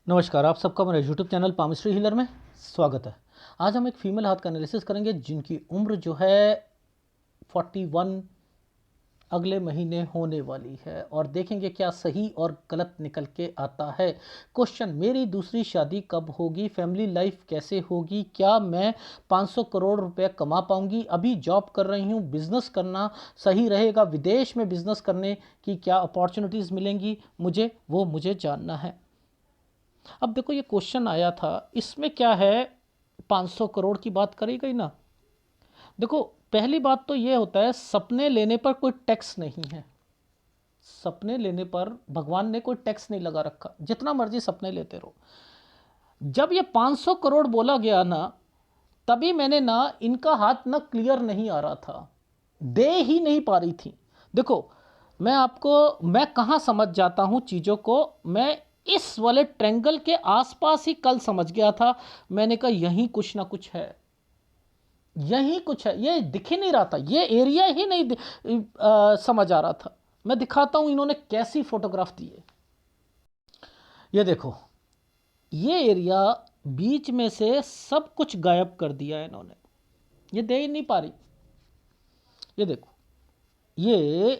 नमस्कार, आप सबका मेरे यूट्यूब चैनल पामिस्ट्री हीलर में स्वागत है। आज हम एक फीमेल हाथ का एनालिसिस करेंगे जिनकी उम्र जो है 41 अगले महीने होने वाली है और देखेंगे क्या सही और गलत निकल के आता है। क्वेश्चन, मेरी दूसरी शादी कब होगी, फैमिली लाइफ कैसे होगी, क्या मैं 500 करोड़ रुपए कमा पाऊंगी, अभी जॉब कर रही हूँ, बिजनेस करना सही रहेगा, विदेश में बिजनेस करने की क्या अपॉर्चुनिटीज़ मिलेंगी, मुझे जानना है। अब देखो, ये क्वेश्चन आया था, इसमें क्या है, 500 करोड़ की बात करी गई ना। देखो, पहली बात तो ये होता है, सपने लेने पर कोई टैक्स नहीं है। सपने लेने पर भगवान ने कोई टैक्स नहीं लगा रखा, जितना मर्जी सपने लेते रहो। जब ये 500 करोड़ बोला गया ना, तभी मैंने ना, इनका हाथ ना क्लियर नहीं आ रहा था, दे ही नहीं पा रही थी। देखो, मैं कहाँ समझ जाता हूँ चीज़ों को, मैं इस वाले ट्रेंगल के आसपास ही कल समझ गया था। मैंने कहा यहीं कुछ ना कुछ है, यहीं कुछ है, ये दिख ही नहीं रहा था, ये एरिया ही नहीं समझ आ रहा था। मैं दिखाता हूँ इन्होंने कैसी फोटोग्राफ दी है। ये देखो, ये एरिया बीच में से सब कुछ गायब कर दिया है इन्होंने, ये दे ही नहीं पा रही। ये देखो, ये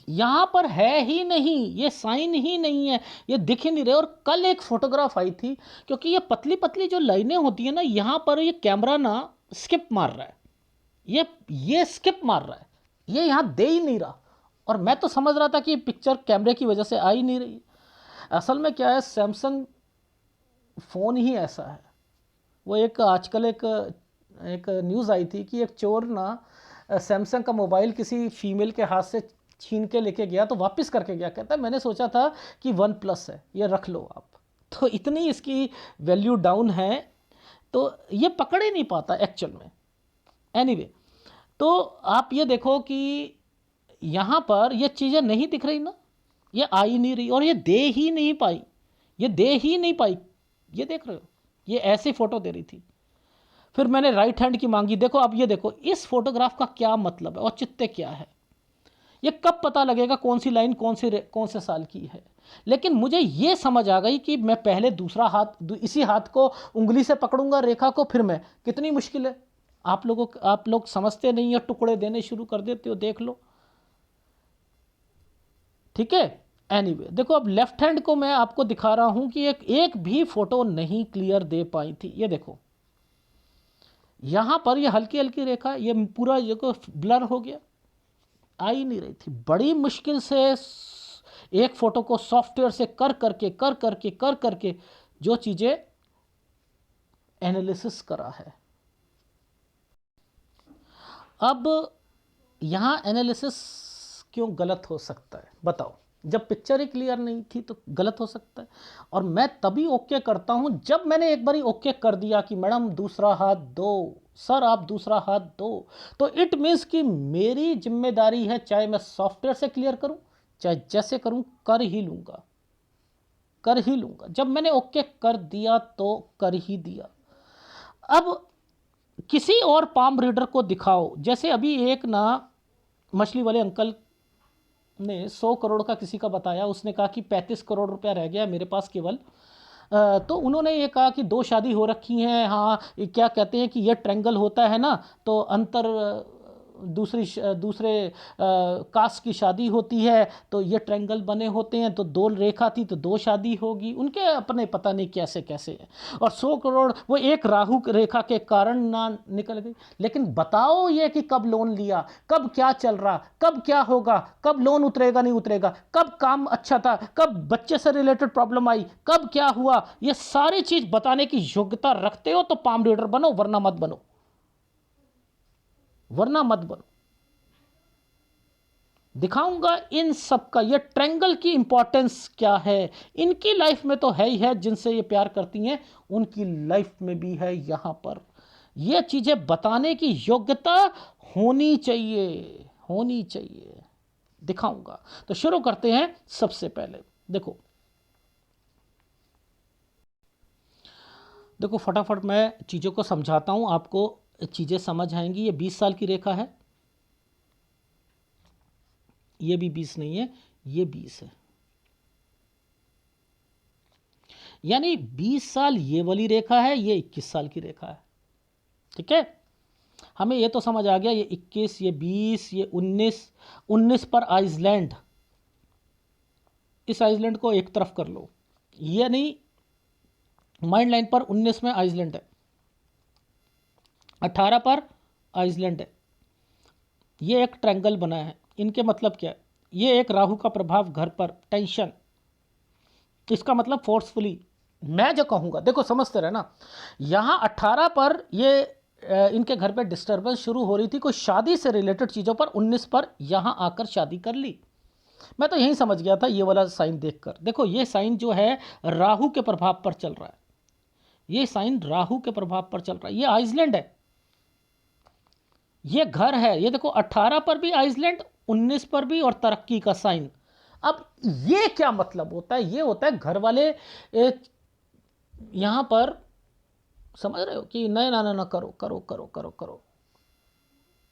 यहाँ पर है ही नहीं, ये साइन ही नहीं है, ये दिख ही नहीं रहे। और कल एक फोटोग्राफ आई थी, क्योंकि ये पतली पतली जो लाइनें होती है ना, यहाँ पर ये कैमरा ना स्किप मार रहा है, ये स्किप मार रहा है, ये यहाँ दे ही नहीं रहा। और मैं तो समझ रहा था कि पिक्चर कैमरे की वजह से आ ही नहीं रही। असल में क्या है, सैमसंग फ़ोन ही ऐसा है। वो एक आजकल एक एक न्यूज़ आई थी कि एक चोर ना सैमसंग का मोबाइल किसी फीमेल के हाथ से छीन के लेके गया, तो वापस करके गया, कहता है मैंने सोचा था कि वन प्लस है, ये रख लो आप। तो इतनी इसकी वैल्यू डाउन है, तो ये पकड़ ही नहीं पाता एक्चुअल में। एनीवे, तो आप ये देखो कि यहाँ पर ये चीज़ें नहीं दिख रही ना, ये आ ही नहीं रही और ये दे ही नहीं पाई, ये दे ही नहीं पाई। ये देख रहे हो, ये ऐसी फ़ोटो दे रही थी। फिर मैंने राइट हैंड की मांगी। देखो, अब ये देखो, इस फोटोग्राफ का क्या मतलब है, औचित्य क्या है, ये कब पता लगेगा कौन सी लाइन कौन से साल की है। लेकिन मुझे ये समझ आ गई कि मैं पहले दूसरा हाथ, इसी हाथ को उंगली से पकड़ूंगा रेखा को, फिर मैं, कितनी मुश्किल है। आप लोग समझते नहीं हो, टुकड़े देने शुरू कर देते हो, देख लो। ठीक है। एनीवे, देखो, अब लेफ्ट हैंड को मैं आपको दिखा रहा हूं कि एक भी फोटो नहीं क्लियर दे पाई थी। ये देखो, यहां पर ये हल्की हल्की रेखा, ये पूरा जो ब्लर हो गया, आ ही नहीं रही थी। बड़ी मुश्किल से एक फोटो को सॉफ्टवेयर से कर करके जो चीजें एनालिसिस करा है। अब यहां एनालिसिस क्यों गलत हो सकता है, बताओ। जब पिक्चर ही क्लियर नहीं थी तो गलत हो सकता है। और मैं तभी ओके करता हूं जब मैंने एक बारी ओके कर दिया कि मैडम दूसरा हाथ दो, सर आप दूसरा हाथ दो, तो इट मीन्स कि मेरी जिम्मेदारी है, चाहे मैं सॉफ्टवेयर से क्लियर करूं, चाहे जैसे करूं, कर ही लूंगा, कर ही लूंगा। जब मैंने ओके कर दिया तो कर ही दिया। अब किसी और पाम रीडर को दिखाओ, जैसे अभी एक ना मछली वाले अंकल ने 100 करोड़ का किसी का बताया, उसने कहा कि 35 करोड़ रुपया रह गया मेरे पास केवल। तो उन्होंने ये कहा कि 2 शादी हो रखी हैं, हाँ, ये क्या कहते हैं कि ये ट्रेंगल होता है ना, तो अंतर दूसरे कास्ट की शादी होती है, तो ये ट्रेंगल बने होते हैं, तो 2 रेखा थी तो 2 शादी होगी, उनके अपने पता नहीं कैसे कैसे है। और 100 करोड़ वो एक राहु रेखा के कारण ना निकल गई। लेकिन बताओ ये कि कब लोन लिया, कब क्या चल रहा, कब क्या होगा, कब लोन उतरेगा नहीं उतरेगा, कब काम अच्छा था, कब बच्चे से रिलेटेड प्रॉब्लम आई, कब क्या हुआ, ये सारी चीज बताने की योग्यता रखते हो तो पाम रीडर बनो, वरना मत बनो, वरना मत बनो। दिखाऊंगा इन सब का, ये ट्रेंगल की इंपॉर्टेंस क्या है। इनकी लाइफ में तो है ही है, जिनसे ये प्यार करती हैं उनकी लाइफ में भी है। यहां पर ये चीजें बताने की योग्यता होनी चाहिए, होनी चाहिए। दिखाऊंगा, तो शुरू करते हैं। सबसे पहले देखो, देखो फटाफट मैं चीज़ों को समझाता हूं, आपको चीज़ें समझ आएंगी। ये 20 साल की रेखा है, ये भी 20 नहीं है, ये 20 है। यानी 20 साल ये वाली रेखा है, ये 21 साल की रेखा है। ठीक है, हमें ये तो समझ आ गया, ये 21, ये 20, ये 19 पर आइसलैंड, इस आइसलैंड को एक तरफ कर लो, ये नहीं, माइंड लाइन पर 19 में आइसलैंड है, 18 पर आइसलैंड है, ये एक ट्रायंगल बना है। इनके मतलब क्या है? ये एक राहु का प्रभाव घर पर, टेंशन, इसका मतलब फोर्सफुली। मैं जो कहूँगा, देखो समझते रहे ना, यहाँ 18 पर ये इनके घर पे डिस्टर्बेंस शुरू हो रही थी कोई शादी से रिलेटेड चीज़ों पर, 19 पर यहाँ आकर शादी कर ली। मैं तो यही समझ गया था ये वाला साइन देखकर। देखो ये साइन जो है राहु के प्रभाव पर चल रहा है, ये साइन राहु के प्रभाव पर चल रहा है। ये आइसलैंड है, ये घर है, ये देखो 18 पर भी आइसलैंड, 19 पर भी, और तरक्की का साइन। अब ये क्या मतलब होता है? ये होता है घर वाले यहां पर, समझ रहे हो कि नहीं, ना ना ना, करो करो करो करो करो,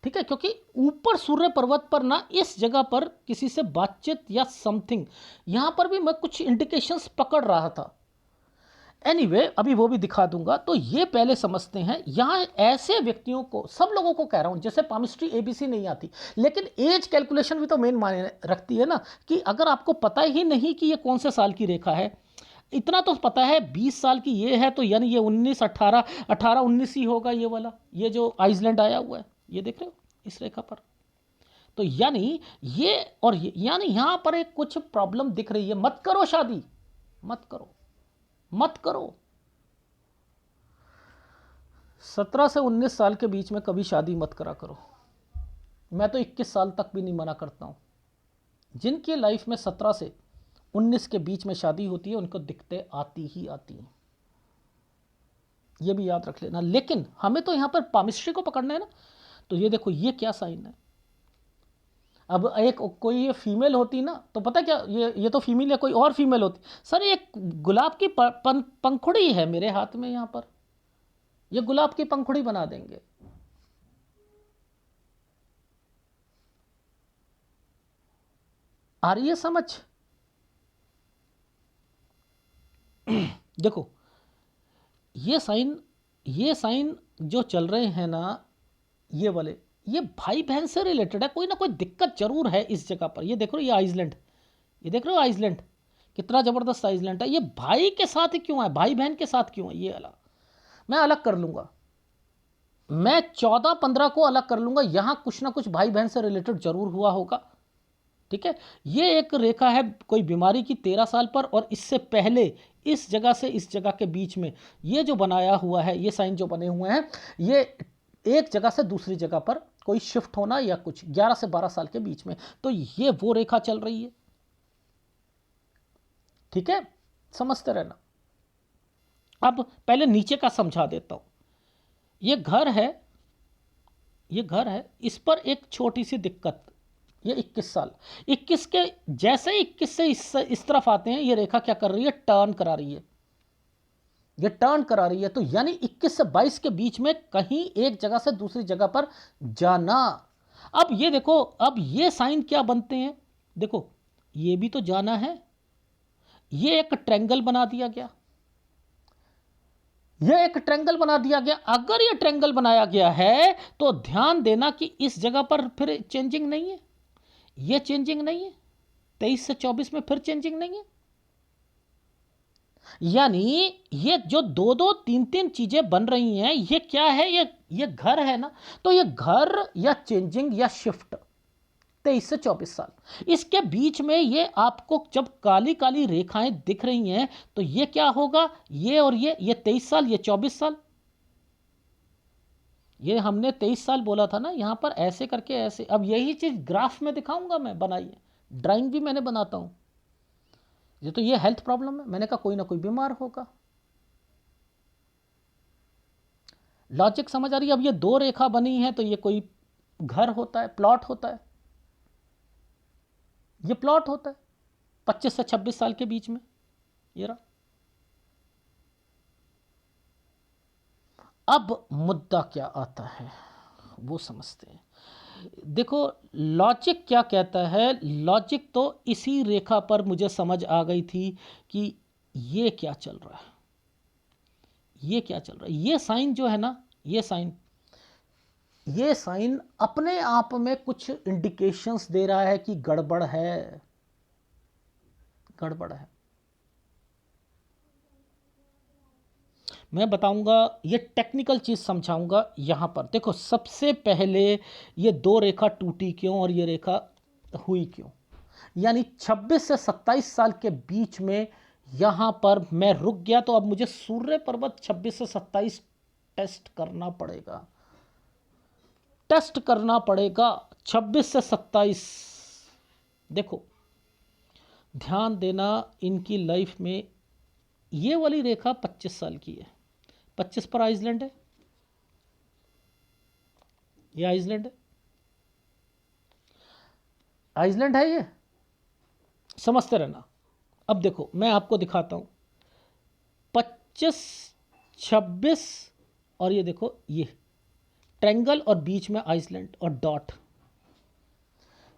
ठीक है, क्योंकि ऊपर सूर्य पर्वत पर ना इस जगह पर किसी से बातचीत या समथिंग, यहां पर भी मैं कुछ इंडिकेशंस पकड़ रहा था। एनीवे अभी वो भी दिखा दूंगा। तो ये पहले समझते हैं, यहाँ ऐसे व्यक्तियों को, सब लोगों को कह रहा हूँ, जैसे पामिस्ट्री एबीसी नहीं आती, लेकिन एज कैलकुलेशन भी तो मेन मायने रखती है ना, कि अगर आपको पता ही नहीं कि ये कौन से साल की रेखा है, इतना तो पता है 20 साल की ये है, तो यानी ये 19, 18, 18, 19 ही होगा ये वाला, ये जो आइसलैंड आया हुआ है, ये देख रहे हो इस रेखा पर। तो यानी ये और ये, यानी यहाँ पर एक कुछ प्रॉब्लम दिख रही है। मत करो शादी, मत करो, मत करो। 17 से 19 साल के बीच में कभी शादी मत करा करो। मैं तो 21 साल तक भी नहीं मना करता हूँ। जिनकी लाइफ में 17 से 19 के बीच में शादी होती है, उनको दिक्कतें आती ही आती हैं, ये भी याद रख लेना। लेकिन हमें तो यहाँ पर पामिस्ट्री को पकड़ना है ना। तो ये देखो ये क्या साइन है। अब एक कोई ये फीमेल होती ना, तो पता क्या, ये तो फीमेल है, कोई और फीमेल होती, सर ये गुलाब की पंखुड़ी है मेरे हाथ में, यहाँ पर ये गुलाब की पंखुड़ी बना देंगे। आ रही है समझ? देखो ये साइन जो चल रहे हैं ना, ये वाले, ये भाई बहन से रिलेटेड है, कोई ना कोई दिक्कत जरूर है इस जगह पर। ये देख रहे हो, ये आइसलैंड, ये देख रहे हो आइसलैंड, कितना जबरदस्त आइसलैंड है। ये भाई के साथ ही क्यों है, भाई बहन के साथ क्यों है? ये अलग, मैं अलग कर लूंगा, मैं 14-15 को अलग कर लूंगा। यहां कुछ ना कुछ भाई बहन से रिलेटेड जरूर हुआ होगा। ठीक है, ये एक रेखा है कोई बीमारी की 13 साल पर, और इससे पहले इस जगह से इस जगह के बीच में ये जो बनाया हुआ है, ये साइन जो बने हुए हैं, ये एक जगह से दूसरी जगह पर कोई शिफ्ट होना या कुछ 11 से 12 साल के बीच में, तो ये वो रेखा चल रही है। ठीक है, समझते रहना। अब पहले नीचे का समझा देता हूं। ये घर है, ये घर है, इस पर एक छोटी सी दिक्कत, ये 21 साल, 21 के जैसे ही 21 से इस तरफ आते हैं, ये रेखा क्या कर रही है, टर्न करा रही है, ये टर्न करा रही है। तो यानी 21 से 22 के बीच में कहीं एक जगह से दूसरी जगह पर जाना। अब ये देखो, अब ये साइन क्या बनते हैं, देखो ये भी तो जाना है, ये एक ट्रायंगल बना दिया गया, यह एक ट्रायंगल बना दिया गया। अगर यह ट्रायंगल बनाया गया है तो ध्यान देना कि इस जगह पर फिर चेंजिंग नहीं है, यह चेंजिंग नहीं है, 23 से 24 में फिर चेंजिंग नहीं है। यानी ये जो दो दो तीन तीन चीजें बन रही हैं, ये क्या है, ये घर है ना, तो ये घर या चेंजिंग या शिफ्ट 23 से 24 साल, इसके बीच में ये आपको जब काली काली रेखाएं दिख रही हैं, तो ये क्या होगा, ये और ये 23 साल, ये 24 साल। ये हमने 23 साल बोला था ना, यहां पर ऐसे करके ऐसे। अब यही चीज ग्राफ में दिखाऊंगा मैं, बनाइए, ड्राइंग भी मैंने बनाता हूं। ये तो ये हेल्थ प्रॉब्लम है, मैंने कहा कोई ना कोई बीमार होगा। लॉजिक समझ आ रही है? अब ये दो रेखा बनी है, तो ये कोई घर होता है, प्लॉट होता है, ये प्लॉट होता है 25 से 26 साल के बीच में, ये रहा। अब मुद्दा क्या आता है वो समझते हैं। देखो लॉजिक क्या कहता है, लॉजिक तो इसी रेखा पर मुझे समझ आ गई थी कि ये क्या चल रहा है, ये क्या चल रहा है, ये साइन जो है ना, ये साइन अपने आप में कुछ इंडिकेशंस दे रहा है कि गड़बड़ है, गड़बड़ है। मैं बताऊंगा, ये टेक्निकल चीज समझाऊंगा। यहां पर देखो, सबसे पहले ये दो रेखा टूटी क्यों और ये रेखा हुई क्यों, यानी 26 से 27 साल के बीच में यहां पर मैं रुक गया, तो अब मुझे सूर्य पर्वत 26 से 27 टेस्ट करना पड़ेगा, टेस्ट करना पड़ेगा 26 से 27। देखो ध्यान देना, इनकी लाइफ में ये वाली रेखा 25 साल की है, 25 पर आइसलैंड है, ये आइसलैंड है, आइसलैंड है, ये समझते रहना। अब देखो मैं आपको दिखाता हूं, 25, 26 और ये देखो, ये ट्रायंगल और बीच में आइसलैंड और डॉट,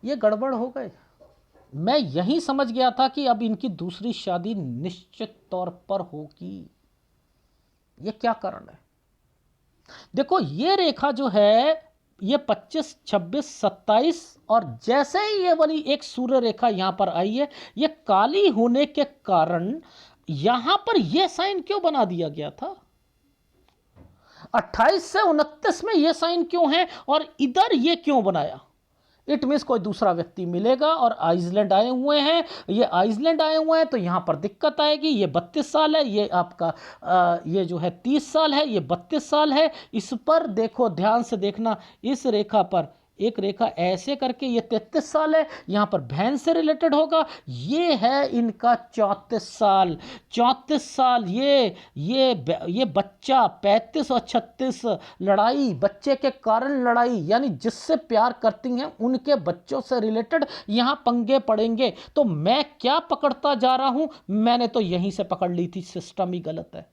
ये गड़बड़ हो गए। मैं यही समझ गया था कि अब इनकी दूसरी शादी निश्चित तौर पर होगी। ये क्या कारण है? देखो ये रेखा जो है, ये 25, 26, 27 और जैसे ही ये वाली एक सूर्य रेखा यहां पर आई है, ये काली होने के कारण यहां पर ये साइन क्यों बना दिया गया था? 28 से 29 में ये साइन क्यों है और इधर ये क्यों बनाया? इट मीन्स कोई दूसरा व्यक्ति मिलेगा और आइसलैंड आए हुए हैं, ये आइसलैंड आए हुए हैं तो यहां पर दिक्कत आएगी। ये 32 साल है, ये आपका ये जो है 30 साल है, ये 32 साल है। इस पर देखो, ध्यान से देखना, इस रेखा पर एक रेखा ऐसे करके ये 33 साल है, यहां पर बहन से रिलेटेड होगा। ये है इनका 34 साल, 34 साल। ये बच्चा 35 और 36, लड़ाई, बच्चे के कारण लड़ाई, यानी जिससे प्यार करती हैं उनके बच्चों से रिलेटेड यहां पंगे पड़ेंगे। तो मैं क्या पकड़ता जा रहा हूं? मैंने तो यहीं से पकड़ ली थी, सिस्टम ही गलत है,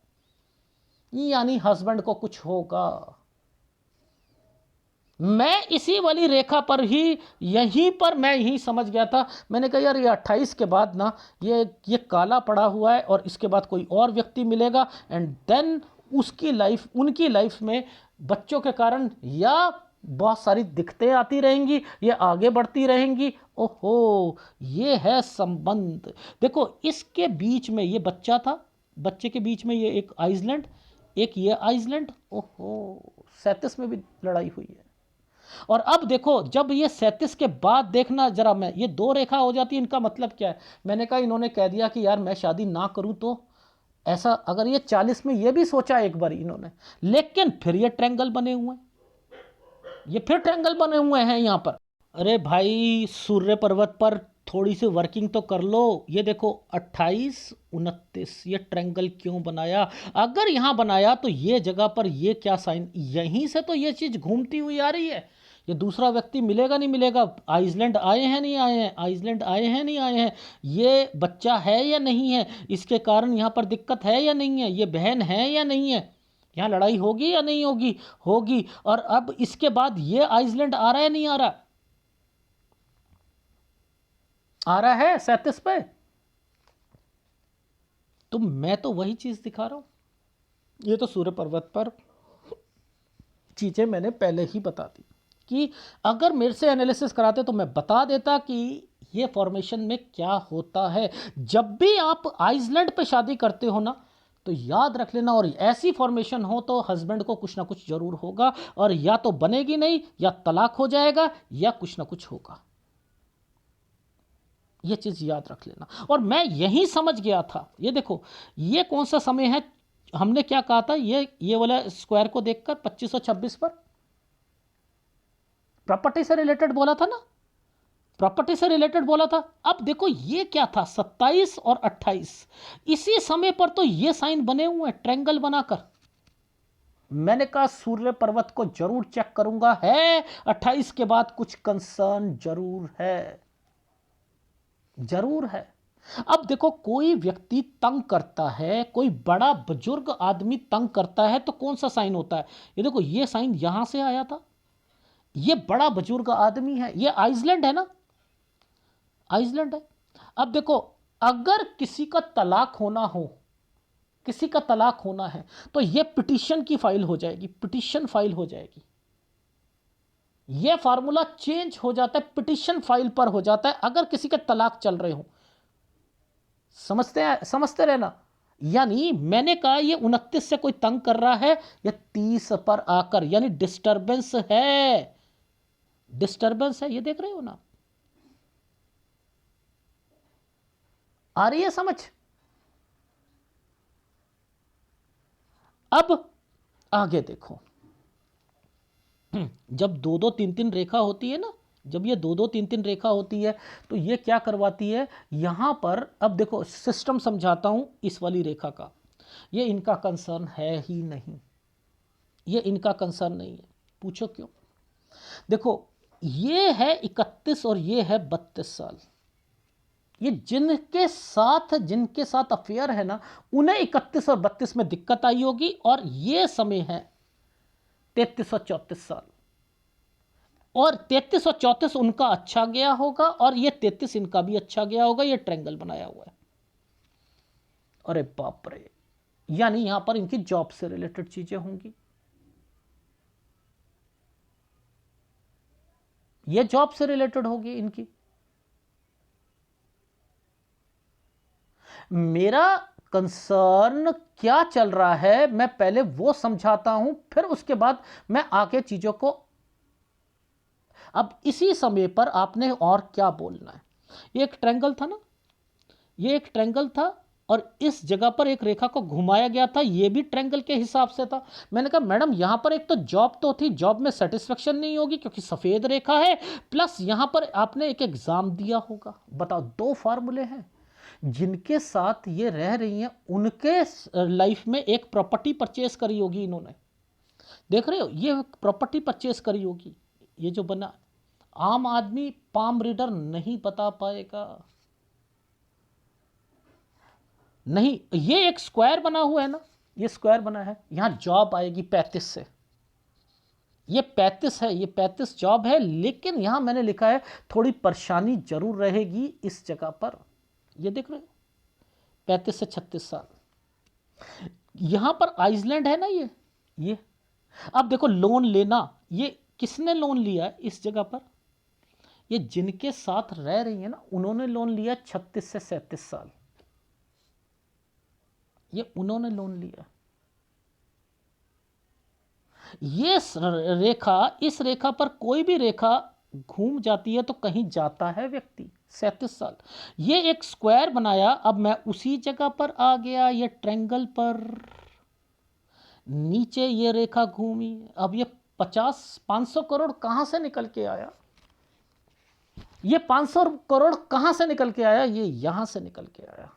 यानी हस्बैंड को कुछ होगा। मैं इसी वाली रेखा पर ही, यहीं पर मैं यही समझ गया था। मैंने कहा यार ये 28 के बाद ना ये काला पड़ा हुआ है और इसके बाद कोई और व्यक्ति मिलेगा एंड देन उसकी लाइफ, उनकी लाइफ में बच्चों के कारण या बहुत सारी दिक्कतें आती रहेंगी, ये आगे बढ़ती रहेंगी। ओहो, ये है संबंध। देखो इसके बीच में ये बच्चा था, बच्चे के बीच में ये एक आइसलैंड, एक ये आइसलैंड। ओहो, 37 में भी लड़ाई हुई है। और अब देखो, जब ये 37 के बाद देखना जरा, मैं ये दो रेखा हो जाती है, इनका मतलब क्या है? मैंने कहा इन्होंने कह दिया कि यार मैं शादी ना करूं तो ऐसा, अगर ये 40 में ये भी सोचा एक बार इन्होंने, लेकिन फिर ये ट्रायंगल बने हुए हैं, ये फिर ट्रायंगल बने हुए हैं यहां पर। अरे भाई, सूर्य पर्वत पर थोड़ी सी वर्किंग तो कर लो। ये देखो 28, 29, ये ट्रायंगल क्यों बनाया? अगर यहां बनाया तो ये जगह पर ये क्या साइन, यहीं से तो ये चीज घूमती हुई आ रही है। ये दूसरा व्यक्ति मिलेगा नहीं मिलेगा, आइसलैंड आए हैं नहीं आए हैं, आइसलैंड आए हैं नहीं आए हैं, ये बच्चा है या नहीं है, इसके कारण यहाँ पर दिक्कत है या नहीं है, ये बहन है या नहीं है, यहाँ लड़ाई होगी या नहीं होगी, होगी। और अब इसके बाद ये आइसलैंड आ रहा है नहीं आ रहा? आ रहा है 37 पे। तो मैं तो वही चीज दिखा रहा हूं। ये तो सूर्य पर्वत पर चीजें मैंने पहले ही बता दी कि अगर मेरे से एनालिसिस कराते तो मैं बता देता कि ये फॉर्मेशन में क्या होता है। जब भी आप आइसलैंड पे शादी करते हो ना, तो याद रख लेना, और ऐसी फॉर्मेशन हो तो हस्बैंड को कुछ ना कुछ जरूर होगा, और या तो बनेगी नहीं, या तलाक हो जाएगा, या कुछ ना कुछ होगा। ये चीज याद रख लेना। और मैं यही समझ गया था। ये देखो, ये कौन सा समय है, हमने क्या कहा था, ये वाला स्क्वायर को देखकर 25 और 26 पर प्रॉपर्टी से रिलेटेड बोला था ना, प्रॉपर्टी से रिलेटेड बोला था। अब देखो ये क्या था, 27 और 28, इसी समय पर तो ये साइन बने हुए हैं ट्रायंगल बनाकर। मैंने कहा सूर्य पर्वत को जरूर चेक करूंगा, है 28 के बाद कुछ कंसर्न जरूर है, जरूर है। अब देखो, कोई व्यक्ति तंग करता है, कोई बड़ा बुजुर्ग आदमी तंग करता है, तो कौन सा साइन होता है? ये देखो, ये साइन यहां से आया था, ये बड़ा बुजुर्ग आदमी है, ये आइसलैंड है ना, आइसलैंड है। अब देखो, अगर किसी का तलाक होना हो, किसी का तलाक होना है, तो यह पिटीशन की फाइल हो जाएगी, पिटीशन फाइल हो जाएगी। यह फार्मूला चेंज हो जाता है, पिटीशन फाइल पर हो जाता है अगर किसी के तलाक चल रहे हो। समझते रहना। यानी मैंने कहा ये 29 से कोई तंग कर रहा है, या 30 पर आकर, यानी डिस्टरबेंस है, डिस्टरबेंस है। ये देख रहे हो ना, आ रही है समझ? अब आगे देखो, जब 2-2 3-3 रेखा होती है ना, जब ये 2-2 3-3 रेखा होती है, तो ये क्या करवाती है यहां पर। अब देखो सिस्टम समझाता हूं इस वाली रेखा का। ये इनका कंसर्न है ही नहीं, ये इनका कंसर्न नहीं है। पूछो क्यों? देखो ये है 31 और ये है 32 साल। ये जिनके साथ अफेयर है ना, उन्हें 31 और 32 में दिक्कत आई होगी। और ये समय है 33 और 34 साल, और 33 और 34 उनका अच्छा गया होगा, और ये 33 इनका भी अच्छा गया होगा। ये ट्रायंगल बनाया हुआ है। अरे बाप रे, यानी यहां पर इनकी जॉब से रिलेटेड चीजें होंगी। ये जॉब से रिलेटेड होगी इनकी। मेरा कंसर्न क्या चल रहा है मैं पहले वो समझाता हूं, फिर उसके बाद मैं आगे चीजों को। अब इसी समय पर आपने और क्या बोलना है? ये एक ट्रायंगल था ना, ये एक ट्रायंगल था, और इस जगह पर एक रेखा को घुमाया गया था, ये भी ट्रायंगल के हिसाब से था। मैंने कहा मैडम यहां पर एक तो जॉब तो थी, जॉब में सेटिस्फेक्शन नहीं होगी क्योंकि सफेद रेखा है, प्लस यहां पर आपने एक एग्जाम दिया होगा। बताओ, दो फार्मूले हैं। जिनके साथ ये रह रही हैं उनके लाइफ में एक प्रॉपर्टी परचेस करी होगी इन्होंने। देख रहे हो, ये प्रॉपर्टी परचेस करी होगी। ये जो बना, आम आदमी पाम रीडर नहीं बता पाएगा। नहीं, ये एक स्क्वायर बना हुआ है ना, ये स्क्वायर बना है, यहां जॉब आएगी 35 से। ये 35 है, ये 35 जॉब है, लेकिन यहां मैंने लिखा है थोड़ी परेशानी जरूर रहेगी इस जगह पर। ये देख रहे हो, 35 से 36 साल। यहां पर आइसलैंड है ना, ये अब देखो लोन लेना, ये किसने लोन लिया इस जगह पर? ये जिनके साथ रह रही है ना, उन्होंने लोन लिया 36 से 37 साल। ये उन्होंने लोन लिया। ये रेखा, इस रेखा पर कोई भी रेखा घूम जाती है तो कहीं जाता है व्यक्ति। 37 साल, ये एक स्क्वायर बनाया। अब मैं उसी जगह पर आ गया, ये ट्रायंगल पर नीचे ये रेखा घूमी। अब ये 500 करोड़ कहां से निकल के आया? ये 500 करोड़ कहां से निकल के आया? ये यहां से निकल के आया,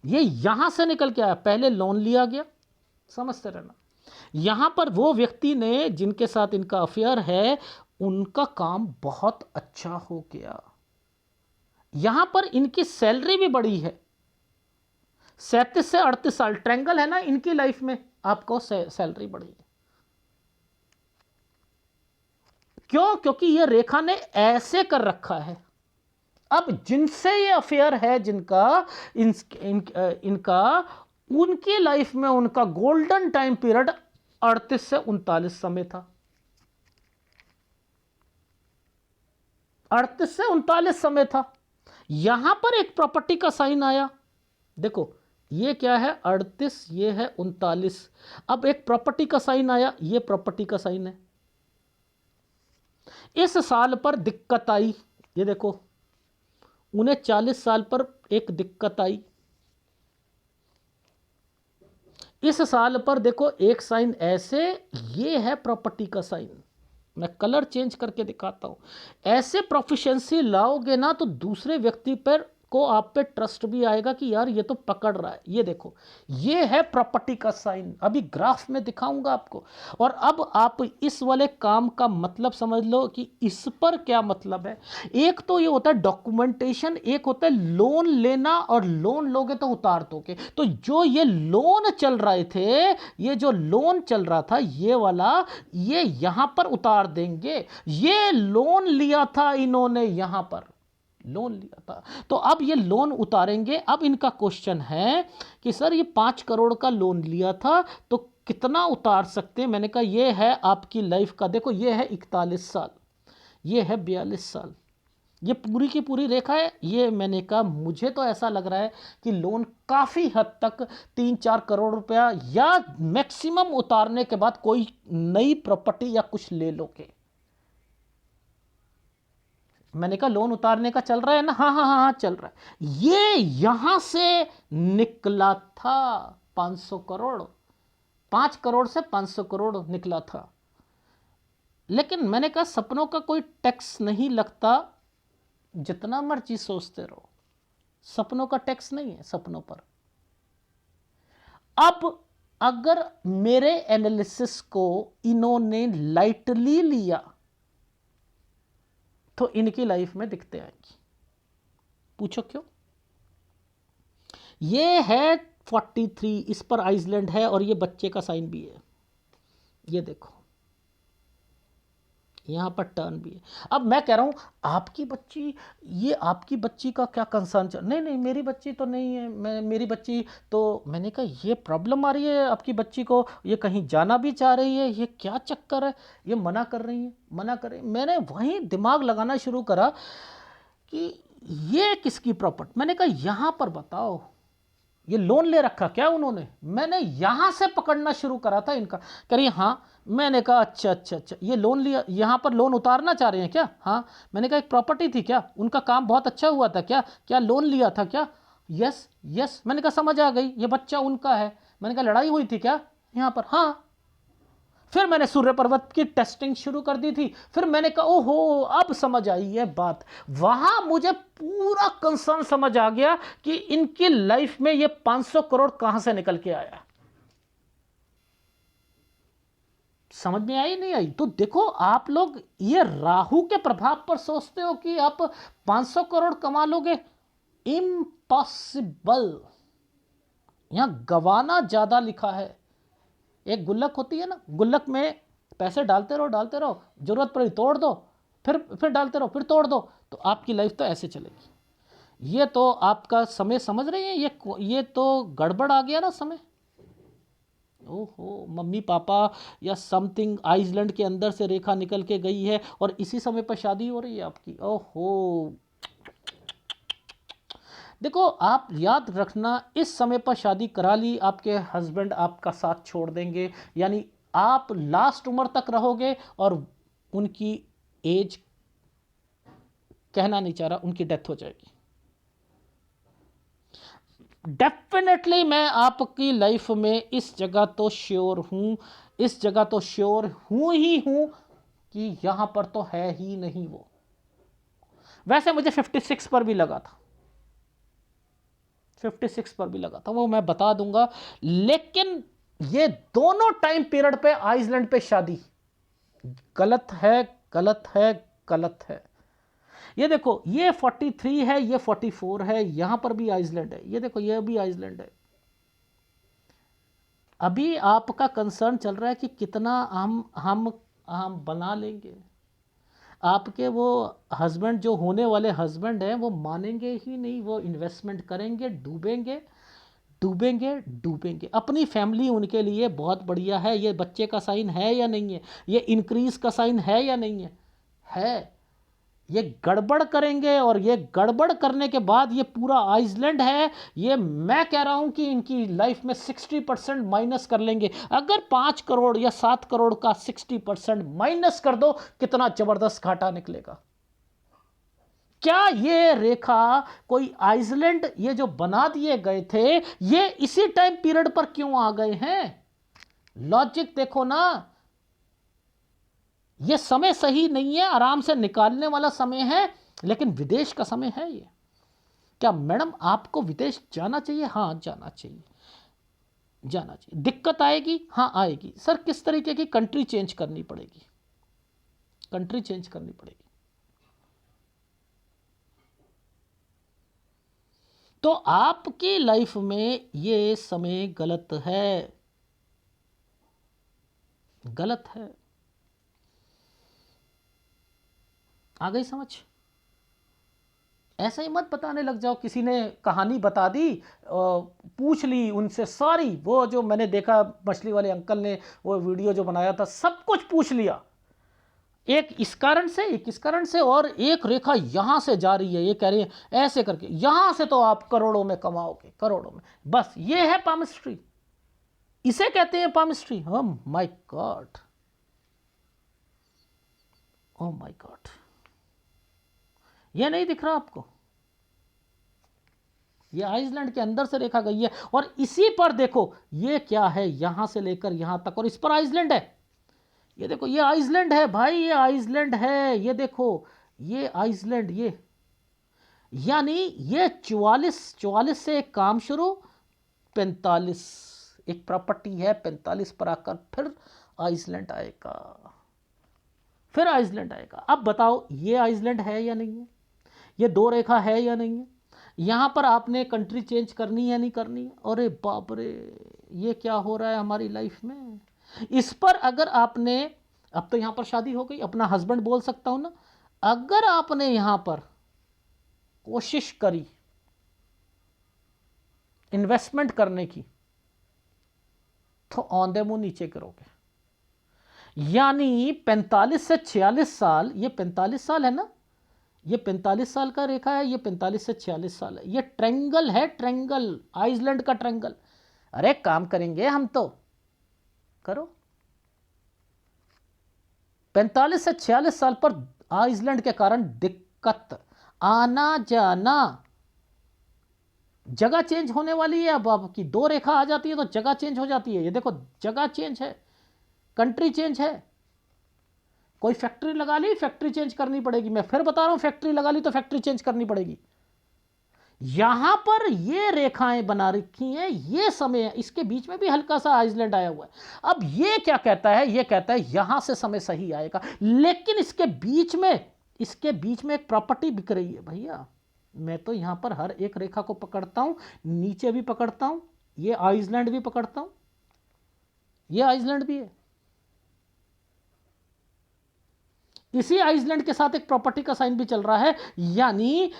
ये यहां से निकल के आया। पहले लोन लिया गया, समझते रहना। यहां पर वो व्यक्ति ने जिनके साथ इनका अफेयर है, उनका काम बहुत अच्छा हो गया। यहां पर इनकी सैलरी भी बढ़ी है। 37 से 38 साल ट्रायंगल है ना इनकी लाइफ में, आपको सैलरी बढ़ी है। क्यों? क्योंकि ये रेखा ने ऐसे कर रखा है। अब जिनसे ये अफेयर है, जिनका इनका उनकी लाइफ में उनका गोल्डन टाइम पीरियड 38 से 39 समय था। 38 से 39 समय था। यहां पर एक प्रॉपर्टी का साइन आया। देखो ये क्या है, 38, ये है 39। अब एक प्रॉपर्टी का साइन आया, ये प्रॉपर्टी का साइन है। इस साल पर दिक्कत आई, ये देखो 39 साल पर एक दिक्कत आई। इस साल पर देखो एक साइन ऐसे, ये है प्रॉपर्टी का साइन। मैं कलर चेंज करके दिखाता हूं। ऐसे प्रोफिशिएंसी लाओगे ना तो दूसरे व्यक्ति पर को आप पे ट्रस्ट भी आएगा कि यार ये तो पकड़ रहा है। ये देखो, ये है प्रॉपर्टी का साइन, अभी ग्राफ में दिखाऊंगा आपको। और अब आप इस वाले काम का मतलब समझ लो कि इस पर क्या मतलब है। एक तो ये होता है डॉक्यूमेंटेशन, एक होता है लोन लेना, और लोन लोगे तो उतार दोगे। तो जो ये लोन चल रहे थे, ये जो लोन चल रहा था ये वाला, ये यहां पर उतार देंगे। ये लोन लिया था इन्होंने यहां पर, लोन लिया था। तो अब ये लोन उतारेंगे। अब इनका क्वेश्चन है कि सर ये 5 करोड़ का लोन लिया था तो कितना उतार सकते हैं। मैंने कहा ये है आपकी लाइफ का, देखो ये है 41 साल, ये है 42 साल, ये पूरी की पूरी रेखा है। ये मैंने कहा मुझे तो ऐसा लग रहा है कि लोन काफ़ी हद तक 3-4 करोड़ रुपया या मैक्सिमम उतारने के बाद कोई नई प्रॉपर्टी या कुछ ले लोगे। मैंने कहा लोन उतारने का चल रहा है ना? हाँ हाँ हाँ हाँ चल रहा है। ये यहां से निकला था 500 करोड़, 5 करोड़ से 500 करोड़ निकला था। लेकिन मैंने कहा सपनों का कोई टैक्स नहीं लगता, जितना मर्जी सोचते रहो, सपनों का टैक्स नहीं है सपनों पर। अब अगर मेरे एनालिसिस को इन्होंने लाइटली लिया तो इनकी लाइफ में दिक्कतें आएंगी। पूछो क्यों? ये है 43, इस पर आइसलैंड है और ये बच्चे का साइन भी है। ये देखो यहां पर टर्न भी है। अब मैं कह रहा हूं आपकी बच्ची, ये आपकी बच्ची का क्या कंसर्न चल, नहीं नहीं मेरी बच्ची तो नहीं है, मेरी बच्ची तो, मैंने कहा ये प्रॉब्लम आ रही है आपकी बच्ची को, ये कहीं जाना भी चाह रही है, ये क्या चक्कर है, ये मना कर रही है, मना कर रही है। मैंने वहीं दिमाग लगाना शुरू करा कि ये किसकी प्रॉपर्टी। मैंने कहा यहां पर बताओ, ये लोन ले रखा क्या उन्होंने? मैंने यहां से पकड़ना शुरू करा था इनका। करिए हाँ। मैंने कहा अच्छा अच्छा अच्छा, ये लोन लिया, यहां पर लोन उतारना चाह रहे हैं क्या? हाँ। मैंने कहा एक प्रॉपर्टी थी क्या, उनका काम बहुत अच्छा हुआ था क्या, क्या लोन लिया था क्या? Yes yes. मैंने कहा समझ आ गई, ये बच्चा उनका है। मैंने कहा लड़ाई हुई थी क्या यहां पर? हाँ। फिर मैंने सूर्य पर्वत की टेस्टिंग शुरू कर दी थी। फिर मैंने कहा ओहो अब समझ आई है बात। वहां मुझे पूरा कंसर्न समझ आ गया कि इनकी लाइफ में ये 500 करोड़ कहां से निकल के आया। समझ में आई नहीं आई? तो देखो आप लोग ये राहु के प्रभाव पर सोचते हो कि आप 500 करोड़ कमा लोगे, इम्पॉसिबल। यहां गवाना ज्यादा लिखा है। एक गुल्लक होती है ना, गुल्लक में पैसे डालते रहो, जरूरत पड़ी तोड़ दो, फिर डालते रहो, फिर तोड़ दो, तो आपकी लाइफ तो ऐसे चलेगी। ये तो आपका समय समझ रहे हैं, ये तो गड़बड़ आ गया ना समय। ओहो मम्मी पापा या समथिंग आइसलैंड के अंदर से रेखा निकल के गई है और इसी समय पर शादी हो रही है आपकी। ओहो देखो आप याद रखना, इस समय पर शादी करा ली, आपके हस्बैंड आपका साथ छोड़ देंगे, यानी आप लास्ट उम्र तक रहोगे और उनकी एज, कहना नहीं चाह रहा, उनकी डेथ हो जाएगी। डेफिनेटली मैं आपकी लाइफ में इस जगह तो श्योर हूं, इस जगह तो श्योर हूं ही हूं कि यहां पर तो है ही नहीं वो। वैसे मुझे 56 पर भी लगा था, 56 पर भी लगा था, वो मैं बता दूंगा। लेकिन ये दोनों टाइम पीरियड पे आइसलैंड पे शादी गलत है, गलत है, गलत है। ये देखो ये 43 है, ये 44 है, यहां पर भी आइसलैंड है, ये देखो ये भी आइसलैंड है। अभी आपका कंसर्न चल रहा है कि कितना हम बना लेंगे। आपके वो हस्बैंड, जो होने वाले हस्बैंड हैं, वो मानेंगे ही नहीं, वो इन्वेस्टमेंट करेंगे, डूबेंगे डूबेंगे डूबेंगे। अपनी फैमिली उनके लिए बहुत बढ़िया है। ये बच्चे का साइन है या नहीं है, ये इंक्रीज का साइन है या नहीं है। ये गड़बड़ करेंगे और ये गड़बड़ करने के बाद ये पूरा आइसलैंड है, ये मैं कह रहा हूं कि इनकी लाइफ में 60% माइनस कर लेंगे। अगर 5 करोड़ या 7 करोड़ का 60% माइनस कर दो, कितना जबरदस्त घाटा निकलेगा। क्या ये रेखा कोई आइसलैंड ये जो बना दिए गए थे, ये इसी टाइम पीरियड पर क्यों आ गए हैं? लॉजिक देखो ना, ये समय सही नहीं है, आराम से निकालने वाला समय है, लेकिन विदेश का समय है ये। क्या मैडम आपको विदेश जाना चाहिए? हाँ जाना चाहिए, जाना चाहिए। दिक्कत आएगी? हाँ आएगी। सर किस तरीके की? कंट्री चेंज करनी पड़ेगी, कंट्री चेंज करनी पड़ेगी। तो आपकी लाइफ में ये समय गलत है, गलत है। आ गई समझ? ऐसे ही मत बताने लग जाओ, किसी ने कहानी बता दी, पूछ ली उनसे सारी, वो जो मैंने देखा मछली वाले अंकल ने वो वीडियो जो बनाया था, सब कुछ पूछ लिया, एक इस कारण से, एक इस कारण से, और एक रेखा यहां से जा रही है, ये कह रही है ऐसे करके यहां से तो आप करोड़ों में कमाओगे, करोड़ों में। बस ये है पामिस्ट्री, इसे कहते हैं palmistry. Oh my God, oh my God, ये नहीं दिख रहा आपको? ये आइसलैंड के अंदर से रेखा गई है, और इसी पर देखो ये क्या है, यहां से लेकर यहां तक, और इस पर आइसलैंड है। ये देखो, ये आइसलैंड है भाई, ये आइसलैंड है, ये देखो, ये आइसलैंड, ये यानी ये 44 से एक काम शुरू, 45 एक प्रॉपर्टी है, 45 पर आकर फिर आइसलैंड आएगा, फिर आइसलैंड आएगा। अब बताओ ये आइसलैंड है या नहीं है, ये दो रेखा है या नहीं है? यहां पर आपने कंट्री चेंज करनी है या नहीं करनी है? अरे बाप रे, ये क्या हो रहा है हमारी लाइफ में? इस पर अगर आपने, अब तो यहां पर शादी हो गई, अपना हस्बैंड बोल सकता हूं ना, अगर आपने यहां पर कोशिश करी इन्वेस्टमेंट करने की, तो औंधे मुंह नीचे गिरोगे। यानी 45 से 46 साल, ये 45 साल है ना, ये 45 साल का रेखा है, ये 45 से 46 साल है, ये ट्रेंगल है, ट्रेंगल, आइसलैंड का ट्रेंगल। अरे काम करेंगे हम तो, करो। 45 से 46 साल पर आइसलैंड के कारण दिक्कत, आना जाना, जगह चेंज होने वाली है। अब आपकी दो रेखा आ जाती है तो जगह चेंज हो जाती है। ये देखो, जगह चेंज है, कंट्री चेंज है। कोई फैक्ट्री लगा ली, फैक्ट्री चेंज करनी पड़ेगी। मैं फिर बता रहा हूं, फैक्ट्री लगा ली तो फैक्ट्री चेंज करनी पड़ेगी। यहां पर ये रेखाएं बना रखी हैं, ये समय है, इसके बीच में भी हल्का सा आइसलैंड आया हुआ है। अब ये क्या कहता है, ये कहता है यहां से समय सही आएगा, लेकिन इसके बीच में, इसके बीच में एक प्रॉपर्टी बिक रही है भैया। मैं तो यहां पर हर एक रेखा को पकड़ता हूं, नीचे भी पकड़ता हूं, ये आइसलैंड भी पकड़ता हूं, ये आइसलैंड भी है। इसी आइसलैंड के साथ एक प्रॉपर्टी का साइन भी चल रहा है, यानी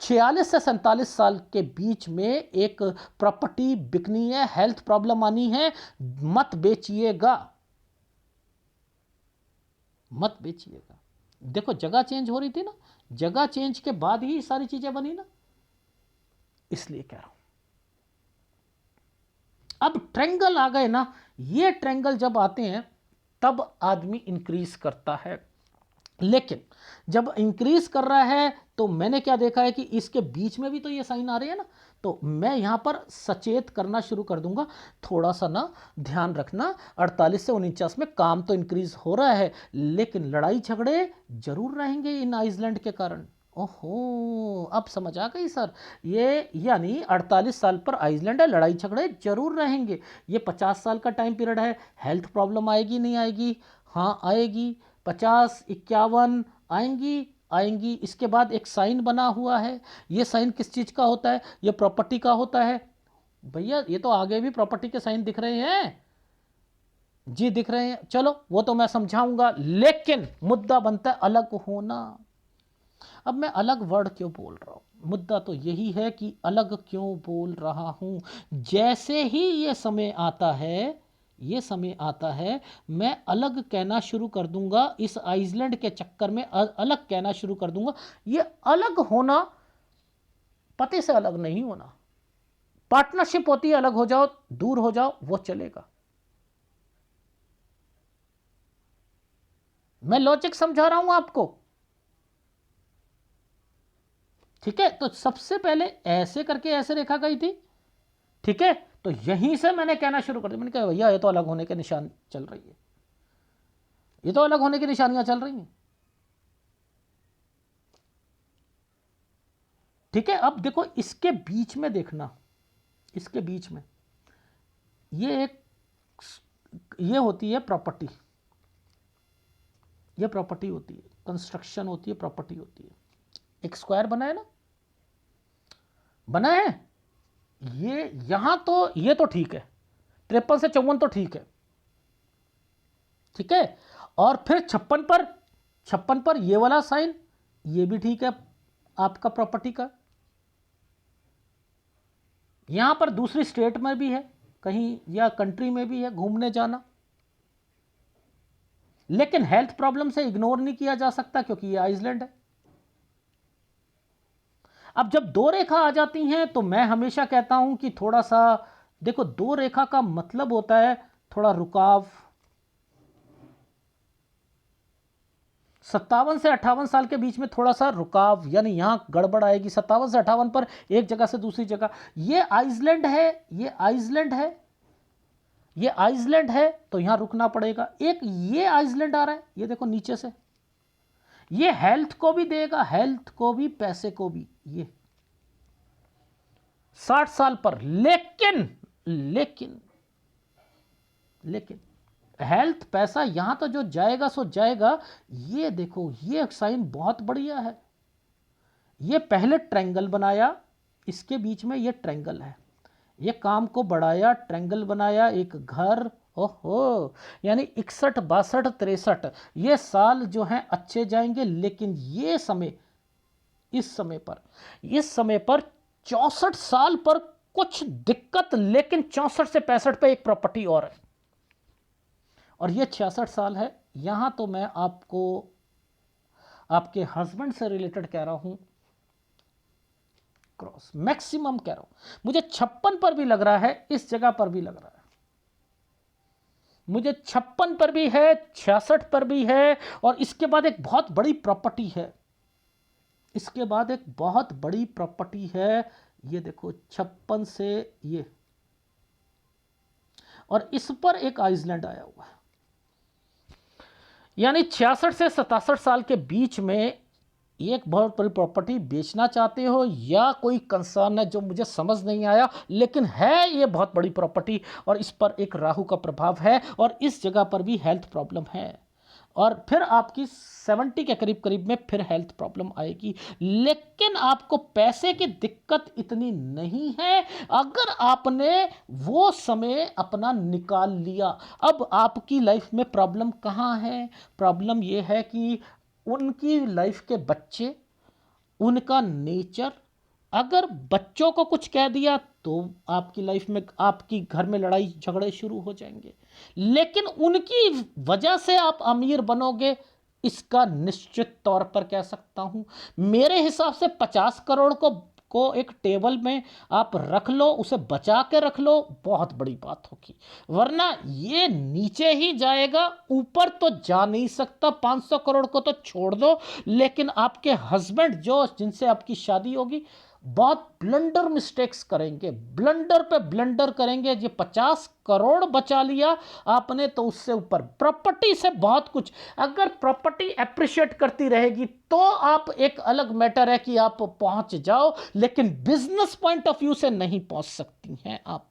46 से 47 साल के बीच में एक प्रॉपर्टी बिकनी है, हेल्थ प्रॉब्लम आनी है, मत बेचिएगा, मत बेचिएगा। देखो जगह चेंज हो रही थी ना, जगह चेंज के बाद ही सारी चीजें बनी ना, इसलिए कह रहा हूं। अब ट्रेंगल आ गए ना, ये ट्रेंगल जब आते हैं तब आदमी इंक्रीज करता है, लेकिन जब इंक्रीज कर रहा है तो मैंने क्या देखा है कि इसके बीच में भी तो ये साइन आ रहे हैं ना, तो मैं यहां पर सचेत करना शुरू कर दूंगा, थोड़ा सा ना ध्यान रखना। 48 से 49 में काम तो इंक्रीज हो रहा है, लेकिन लड़ाई झगड़े जरूर रहेंगे इन आइसलैंड के कारण। ओहो, अब समझ आ गई सर, ये यानी 48 साल पर आइसलैंड है, लड़ाई झगड़े जरूर रहेंगे। ये 50 साल का टाइम पीरियड है, हेल्थ प्रॉब्लम आएगी नहीं आएगी? हाँ आएगी, 50 51 आएंगी, आएंगी। इसके बाद एक साइन बना हुआ है, ये साइन किस चीज़ का होता है? ये प्रॉपर्टी का होता है भैया। ये तो आगे भी प्रॉपर्टी के साइन दिख रहे हैं जी, दिख रहे हैं। चलो वो तो मैं समझाऊंगा, लेकिन मुद्दा बनता है अलग होना। अब मैं अलग वर्ड क्यों बोल रहा हूं, मुद्दा तो यही है कि अलग क्यों बोल रहा हूं। जैसे ही ये समय आता है, ये समय आता है, मैं अलग कहना शुरू कर दूंगा, इस आइसलैंड के चक्कर में अलग कहना शुरू कर दूंगा। ये अलग होना पति से अलग नहीं होना, पार्टनरशिप होती है, अलग हो जाओ, दूर हो जाओ, वो चलेगा। मैं लॉजिक समझा रहा हूं आपको, ठीक है? तो सबसे पहले ऐसे करके ऐसे रेखा गई थी, ठीक है? तो यहीं से मैंने कहना शुरू कर दिया, मैंने कहा भैया ये तो अलग होने के निशान चल रही है, ये तो अलग होने की निशानियां चल रही हैं, ठीक है? अब देखो इसके बीच में देखना, इसके बीच में ये एक, ये होती है प्रॉपर्टी, ये प्रॉपर्टी होती है, कंस्ट्रक्शन होती है, प्रॉपर्टी होती है। एक स्क्वायर बना है ना, बना है, ये यहां तो, ये तो ठीक है, 53 से 54 तो ठीक है, ठीक है? और फिर 56 पर, 56 पर ये वाला साइन, ये भी ठीक है, आपका प्रॉपर्टी का। यहां पर दूसरी स्टेट में भी है कहीं या कंट्री में भी है घूमने जाना, लेकिन हेल्थ प्रॉब्लम से इग्नोर नहीं किया जा सकता क्योंकि ये आइसलैंड है। अब जब दो रेखा आ जाती हैं तो मैं हमेशा कहता हूं कि थोड़ा सा देखो, दो रेखा का मतलब होता है थोड़ा रुकाव। 57 से 58 साल के बीच में थोड़ा सा रुकाव, यानी यहां गड़बड़ आएगी 57 से 58 पर एक जगह से दूसरी जगह। ये आइसलैंड है, ये आइसलैंड है, ये आइसलैंड है, तो यहां रुकना पड़ेगा। एक ये आइसलैंड आ रहा है, ये देखो नीचे से, ये हेल्थ को भी देगा, हेल्थ को भी, पैसे को भी, ये 60 साल पर। लेकिन लेकिन लेकिन हेल्थ पैसा यहां तो जो जाएगा सो जाएगा। ये देखो, ये साइन बहुत बढ़िया है। ये पहले ट्रायंगल बनाया, इसके बीच में ये ट्रायंगल है, ये काम को बढ़ाया, ट्रायंगल बनाया, एक घर। ओहो, यानी 61, 62, 63 ये साल जो हैं अच्छे जाएंगे। लेकिन ये समय, इस समय पर 64 साल पर कुछ दिक्कत, लेकिन 64 से 65 पे एक प्रॉपर्टी और है, और ये 66 साल है। यहां तो मैं आपको आपके हस्बैंड से रिलेटेड कह रहा हूं, क्रॉस मैक्सिमम कह रहा हूं। मुझे 56 पर भी लग रहा है, इस जगह पर भी लग रहा है, मुझे 56 पर भी है, 66 पर भी है। और इसके बाद एक बहुत बड़ी प्रॉपर्टी है, इसके बाद एक बहुत बड़ी प्रॉपर्टी है। ये देखो 56 से ये, और इस पर एक आइसलैंड आया हुआ है। यानी 66 से 67 साल के बीच में एक बहुत बड़ी प्रॉपर्टी बेचना चाहते हो, या कोई कंसर्न है जो मुझे समझ नहीं आया, लेकिन है ये बहुत बड़ी प्रॉपर्टी, और इस पर एक राहु का प्रभाव है, और इस जगह पर भी हेल्थ प्रॉब्लम है। और फिर आपकी 70 के करीब करीब में फिर हेल्थ प्रॉब्लम आएगी। लेकिन आपको पैसे की दिक्कत इतनी नहीं है अगर आपने वो समय अपना निकाल लिया। अब आपकी लाइफ में प्रॉब्लम कहाँ है? प्रॉब्लम ये है कि उनकी लाइफ के बच्चे, उनका नेचर। अगर बच्चों को कुछ कह दिया तो आपकी लाइफ में, आपकी घर में लड़ाई झगड़े शुरू हो जाएंगे। लेकिन उनकी वजह से आप अमीर बनोगे, इसका निश्चित तौर पर कह सकता हूं। मेरे हिसाब से 50 करोड़ को एक टेबल में आप रख लो, उसे बचा के रख लो, बहुत बड़ी बात होगी। वरना ये नीचे ही जाएगा, ऊपर तो जा नहीं सकता। 500 करोड़ को तो छोड़ दो, लेकिन आपके हस्बैंड जो जिनसे आपकी शादी होगी बहुत ब्लंडर मिस्टेक्स करेंगे, ब्लंडर पे ब्लंडर करेंगे। ये 50 करोड़ बचा लिया आपने तो उससे ऊपर प्रॉपर्टी से बहुत कुछ। अगर प्रॉपर्टी एप्रिशिएट करती रहेगी तो आप, एक अलग मैटर है कि आप पहुंच जाओ, लेकिन बिजनेस पॉइंट ऑफ व्यू से नहीं पहुंच सकती हैं आप।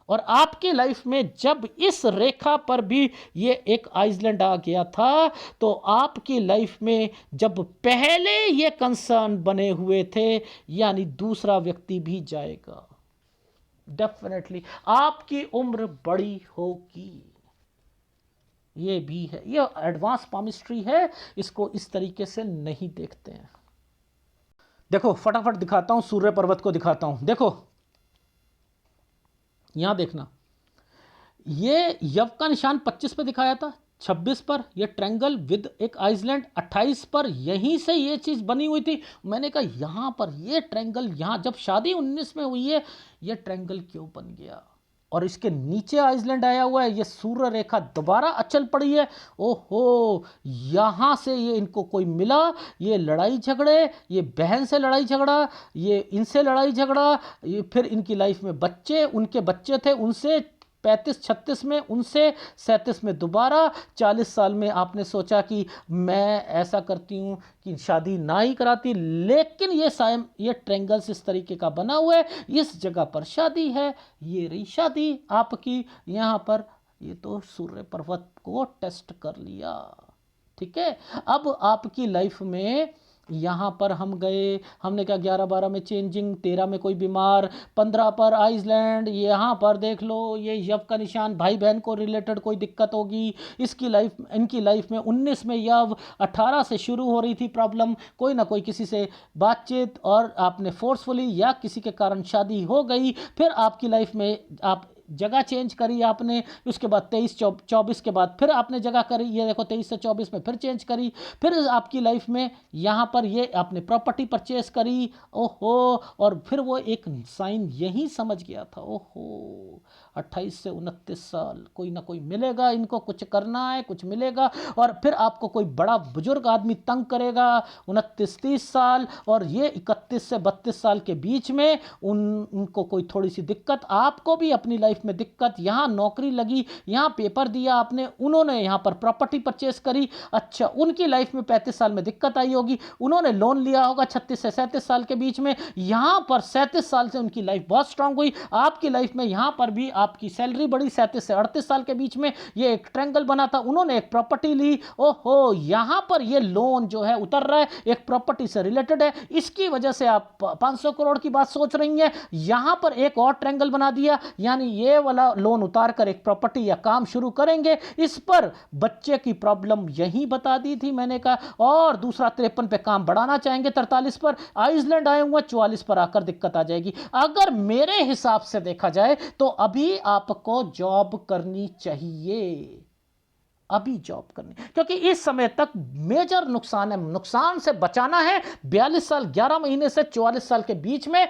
और आपकी लाइफ में जब इस रेखा पर भी ये एक आइसलैंड आ गया था, तो आपकी लाइफ में जब पहले ये कंसर्न बने हुए थे, यानी दूसरा व्यक्ति भी जाएगा, डेफिनेटली आपकी उम्र बड़ी होगी। ये भी है, ये एडवांस पामिस्ट्री है, इसको इस तरीके से नहीं देखते हैं। देखो फटाफट दिखाता हूं, सूर्य पर्वत को दिखाता हूं। देखो यहां देखना, ये यव का निशान 25 पे दिखाया था, 26 पर ये ट्रायंगल विद एक आइसलैंड, 28 पर यहीं से ये चीज़ बनी हुई थी। मैंने कहा यहाँ पर ये ट्रायंगल, यहाँ जब शादी 19 में हुई है, ये ट्रायंगल क्यों बन गया? और इसके नीचे आइसलैंड आया हुआ है, ये सूर्य रेखा दोबारा अचल पड़ी है। ओहो, यहाँ से ये इनको कोई मिला, ये लड़ाई झगड़े, ये बहन से लड़ाई झगड़ा, ये इनसे लड़ाई झगड़ा, ये फिर इनकी लाइफ में बच्चे, उनके बच्चे थे, उनसे 35-36 में, उनसे 37 में दोबारा, 40 साल में आपने सोचा कि मैं ऐसा करती हूँ कि शादी ना ही कराती। लेकिन ये ट्रायंगल्स इस तरीके का बना हुआ है, इस जगह पर शादी है, ये रही शादी आपकी यहाँ पर। ये तो सूर्य पर्वत को टेस्ट कर लिया, ठीक है। अब आपकी लाइफ में यहाँ पर हम गए, हमने क्या 11-12 में चेंजिंग, 13 में कोई बीमार, 15 पर आइसलैंड, यहाँ पर देख लो ये यव का निशान, भाई बहन को रिलेटेड कोई दिक्कत होगी, इसकी लाइफ इनकी लाइफ में 19 में यव, 18 से शुरू हो रही थी प्रॉब्लम, कोई ना कोई किसी से बातचीत और आपने फोर्सफुली या किसी के कारण शादी हो गई, फिर आपकी लाइफ में आप जगह चेंज करी आपने, उसके बाद 23-24 के बाद फिर आपने जगह करी, ये देखो 23 से 24 में फिर चेंज करी, फिर आपकी लाइफ में यहाँ पर ये आपने प्रॉपर्टी परचेस करी, ओहो, और फिर वो एक साइन यही समझ गया था, ओहो 28 से 29 साल कोई ना कोई मिलेगा, इनको कुछ करना है, कुछ मिलेगा, और फिर आपको कोई बड़ा बुजुर्ग आदमी तंग करेगा 29-30 साल, और ये 31 से 32 साल के बीच में उनको कोई थोड़ी सी दिक्कत, आपको भी अपनी लाइफ में दिक्कत, यहाँ नौकरी लगी, यहाँ पेपर दिया आपने, उन्होंने यहाँ पर प्रॉपर्टी परचेस करी, अच्छा उनकी लाइफ में 35 साल में दिक्कत आई होगी, उन्होंने लोन लिया होगा 36 से 37 साल के बीच में, यहाँ पर 37 साल से उनकी लाइफ बहुत स्ट्रांग हुई, आपकी लाइफ में यहाँ पर भी आपकी सैलरी बढ़ी 37 से 38 साल के बीच में, ये एक ट्रायंगल बना था, उन्होंने एक प्रॉपर्टी ली, ओहो यहाँ पर ये लोन जो है उतर रहा है, एक प्रॉपर्टी से रिलेटेड है, इसकी वजह से आप 500 करोड़ की बात सोच रही हैं, यहाँ पर एक और ट्रायंगल बना दिया, यानी ये वाला लोन उतार कर एक प्रॉपर्टी या काम शुरू करेंगे, इस पर बच्चे की प्रॉब्लम यही बता दी थी मैंने कहा, और दूसरा 53 पे काम बढ़ाना चाहेंगे, 43 पर आइसलैंड आए हुए, 44 पर आकर दिक्कत आ जाएगी। अगर मेरे हिसाब से देखा जाए तो अभी आपको जॉब करनी चाहिए, अभी जॉब करनी, क्योंकि इस समय तक मेजर नुकसान है, नुकसान से बचाना है, 42 साल 11 महीने से 44 साल के बीच में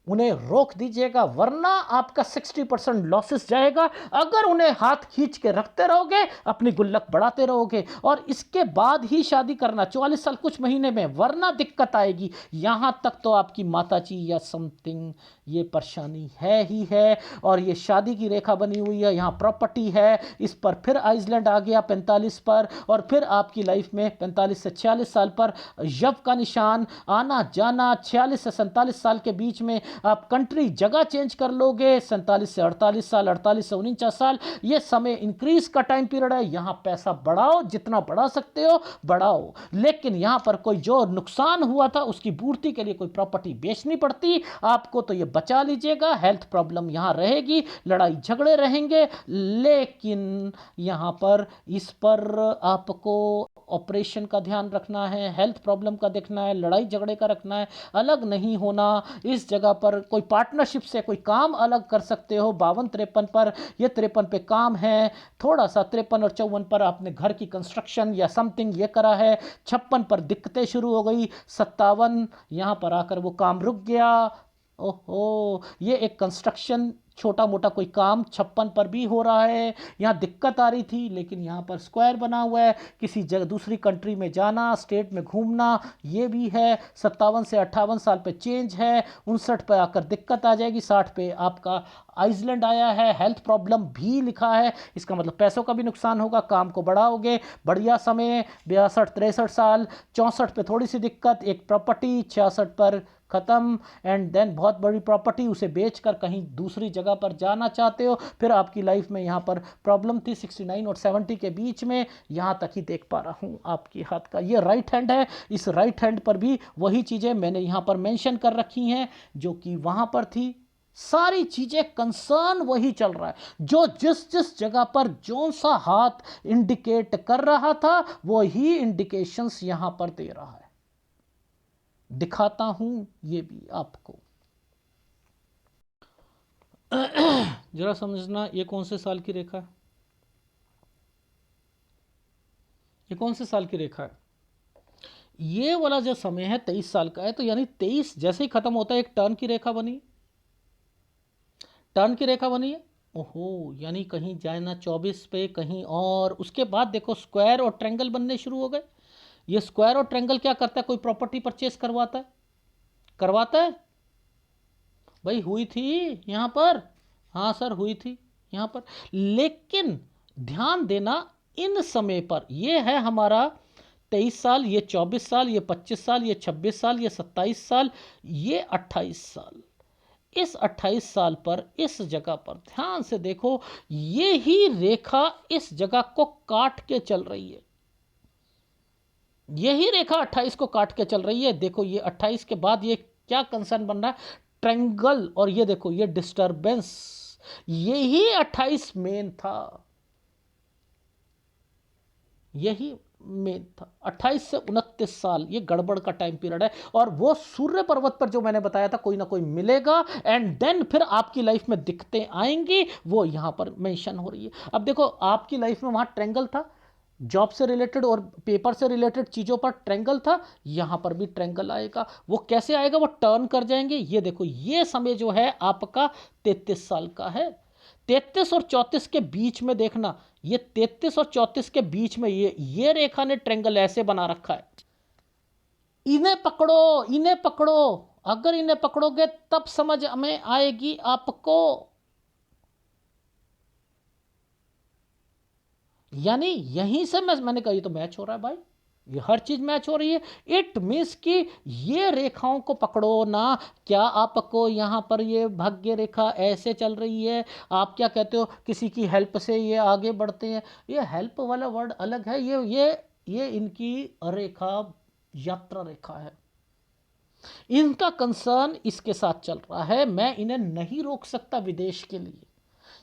उन्हें रोक दीजिएगा, वरना आपका 60% लॉसेस जाएगा, अगर उन्हें हाथ खींच के रखते रहोगे, अपनी गुल्लक बढ़ाते रहोगे, और इसके बाद ही शादी करना 44 साल कुछ महीने में, वरना दिक्कत आएगी, यहां तक तो आपकी माताजी या समथिंग ये परेशानी है ही है, और ये शादी की रेखा बनी हुई है, यहाँ प्रॉपर्टी है, इस पर फिर आइसलैंड आ गया 45 पर, और फिर आपकी लाइफ में 45 से 46 साल पर यव का निशान, आना जाना 46 से 47 साल के बीच में आप कंट्री जगह चेंज कर लोगे, 47 से 48 साल, 48 से 49 साल, ये समय इंक्रीज का टाइम पीरियड है, यहां पैसा बढ़ाओ, जितना बढ़ा सकते हो बढ़ाओ, लेकिन यहां पर कोई जो नुकसान हुआ था उसकी पूर्ति के लिए कोई प्रॉपर्टी बेचनी पड़ती आपको, तो ये बचा लीजिएगा, हेल्थ प्रॉब्लम यहां रहेगी, लड़ाई झगड़े रहेंगे, लेकिन यहां पर इस पर आपको ऑपरेशन का ध्यान रखना है, हेल्थ प्रॉब्लम का देखना है, लड़ाई झगड़े का रखना है, अलग नहीं होना, इस जगह पर कोई पार्टनरशिप से कोई काम अलग कर सकते हो, 52-53 पर, ये 53 पे काम है, थोड़ा सा 53 और 54 पर आपने घर की कंस्ट्रक्शन या समथिंग ये करा है, 56 पर दिक्कतें शुरू हो गई, 57 यहाँ पर आकर वो काम रुक गया, ओहो ये एक कंस्ट्रक्शन छोटा मोटा कोई काम 56 पर भी हो रहा है, यहाँ दिक्कत आ रही थी, लेकिन यहाँ पर स्क्वायर बना हुआ है, किसी जगह दूसरी कंट्री में जाना, स्टेट में घूमना, ये भी है, 57 से 58 साल पे चेंज है, 59 पे आकर दिक्कत आ जाएगी, 60 पे आपका आइसलैंड आया है, हेल्थ प्रॉब्लम भी लिखा है, इसका मतलब पैसों का भी नुकसान होगा, काम को बढ़ाओगे, बढ़िया समय 62-63 साल, 64 पे थोड़ी सी दिक्कत, एक प्रॉपर्टी 66 पर खत्म, एंड देन बहुत बड़ी प्रॉपर्टी, उसे बेचकर कहीं दूसरी जगह पर जाना चाहते हो, फिर आपकी लाइफ में यहाँ पर प्रॉब्लम थी 69 और 70 के बीच में, यहाँ तक ही देख पा रहा हूँ आपके हाथ का, ये राइट हैंड है, इस राइट हैंड पर भी वही चीज़ें मैंने यहाँ पर मेंशन कर रखी हैं जो कि वहाँ पर थी, सारी चीजें कंसर्न वही चल रहा है, जो जिस जिस जगह पर जो सा हाथ इंडिकेट कर रहा था वही इंडिकेशंस यहां पर दे रहा है, दिखाता हूं ये भी आपको जरा समझना, ये कौन से साल की रेखा है, ये कौन से साल की रेखा है, ये वाला जो समय है 23 साल का है, तो यानी 23 जैसे ही खत्म होता है एक टर्न की रेखा बनी, टर्न की रेखा बनी है, ओहो यानी कहीं जाना 24 पे कहीं, और उसके बाद देखो स्क्वायर और ट्रायंगल बनने शुरू हो गए, ये स्क्वायर और ट्रायंगल क्या करता है, कोई प्रॉपर्टी परचेस करवाता है, करवाता है भाई, हुई थी यहाँ पर, हाँ सर हुई थी यहाँ पर, लेकिन ध्यान देना इन समय पर, ये है हमारा 23 साल, ये 24 साल, ये 25 साल, ये 26 साल, ये 27 साल, ये 28 साल, इस 28 साल पर इस जगह पर ध्यान से देखो, ये ही रेखा इस जगह को काट के चल रही है, यही रेखा 28 को काट के चल रही है। देखो ये 28 के बाद ये क्या कंसर्न बन रहा है, ट्रायंगल, और ये देखो ये डिस्टरबेंस, यही 28 मेन था, यही मेन था। 28 से 29 साल ये गड़बड़ का टाइम पीरियड है, और वो सूर्य पर्वत पर जो मैंने बताया था कोई ना कोई मिलेगा, एंड देन फिर आपकी लाइफ में दिक्कतें आएंगी, वो यहां पर मेंशन हो रही है। अब देखो आपकी लाइफ में वहां ट्रायंगल था, जॉब से रिलेटेड और पेपर से रिलेटेड चीज़ों पर ट्रायंगल था, यहां पर भी ट्रायंगल आएगा। वो कैसे आएगा, वो टर्न कर जाएंगे। ये देखो ये समय जो है आपका 33 साल का है। 33 और 34 के बीच में देखना, ये 33 और 34 के बीच में ये रेखा ने ट्रायंगल ऐसे बना रखा है। इन्हें पकड़ो, इन्हें पकड़ो, अगर इन्हें पकड़ोगे तब समझ में आएगी आपको। यानी यहीं से मैंने कहा ये तो मैच हो रहा है भाई, ये हर चीज मैच हो रही है। इट मीन्स कि ये रेखाओं को पकड़ो ना। क्या आपको यहां पर ये भाग्य रेखा ऐसे चल रही है, आप क्या कहते हो किसी की हेल्प से ये आगे बढ़ते हैं, ये हेल्प वाला वर्ड अलग है, ये इनकी रेखा यात्रा रेखा है। इनका कंसर्न इसके साथ चल रहा है, मैं इन्हें नहीं रोक सकता विदेश के लिए।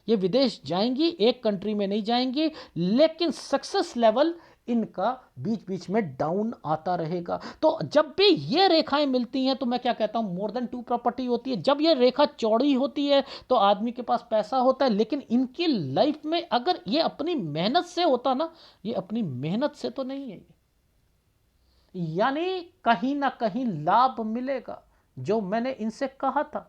ये विदेश जाएंगी, एक कंट्री में नहीं जाएंगी, लेकिन सक्सेस लेवल इनका बीच बीच में डाउन आता रहेगा। तो जब भी ये रेखाएं मिलती हैं तो मैं क्या कहता हूं, मोर देन 2 प्रॉपर्टी होती है। जब ये रेखा चौड़ी होती है तो आदमी के पास पैसा होता है, लेकिन इनकी लाइफ में अगर ये अपनी मेहनत से होता ना, ये अपनी मेहनत से तो नहीं है, यानी कहीं ना कहीं लाभ मिलेगा। जो मैंने इनसे कहा था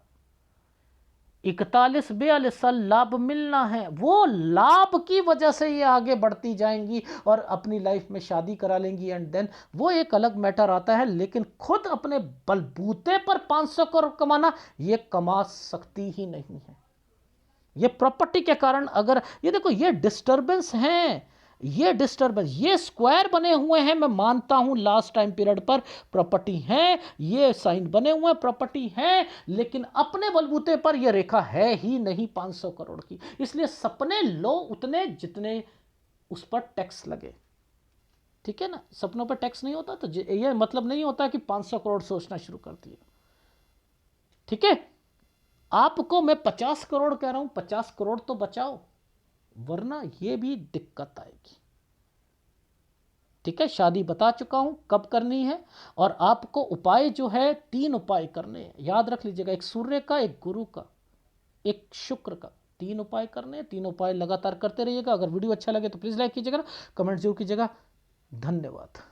41-42 साल लाभ मिलना है, वो लाभ की वजह से ये आगे बढ़ती जाएंगी और अपनी लाइफ में शादी करा लेंगी, एंड देन वो एक अलग मैटर आता है। लेकिन खुद अपने बलबूते पर 500 करोड़ कमाना ये कमा सकती ही नहीं है। ये प्रॉपर्टी के कारण, अगर ये देखो ये डिस्टर्बेंस है, ये डिस्टर्बेंस, ये स्क्वायर बने हुए हैं, मैं मानता हूं लास्ट टाइम पीरियड पर प्रॉपर्टी है, ये साइन बने हुए हैं प्रॉपर्टी है, लेकिन अपने बलबूते पर ये रेखा है ही नहीं 500 करोड़ की। इसलिए सपने लो उतने जितने उस पर टैक्स लगे। ठीक है ना, सपनों पर टैक्स नहीं होता तो ये मतलब नहीं होता कि 500 करोड़ सोचना शुरू कर दिया। ठीक है, आपको मैं 50 करोड़ कह रहा हूं, 50 करोड़ तो बचाओ, वरना ये भी दिक्कत आएगी। ठीक है, शादी बता चुका हूं कब करनी है, और आपको उपाय जो है 3 उपाय करने हैं, याद रख लीजिएगा, एक सूर्य का, एक गुरु का, एक शुक्र का, 3 उपाय करने हैं। 3 उपाय लगातार करते रहिएगा। अगर वीडियो अच्छा लगे तो प्लीज़ लाइक कीजिएगा, कमेंट जरूर कीजिएगा। धन्यवाद।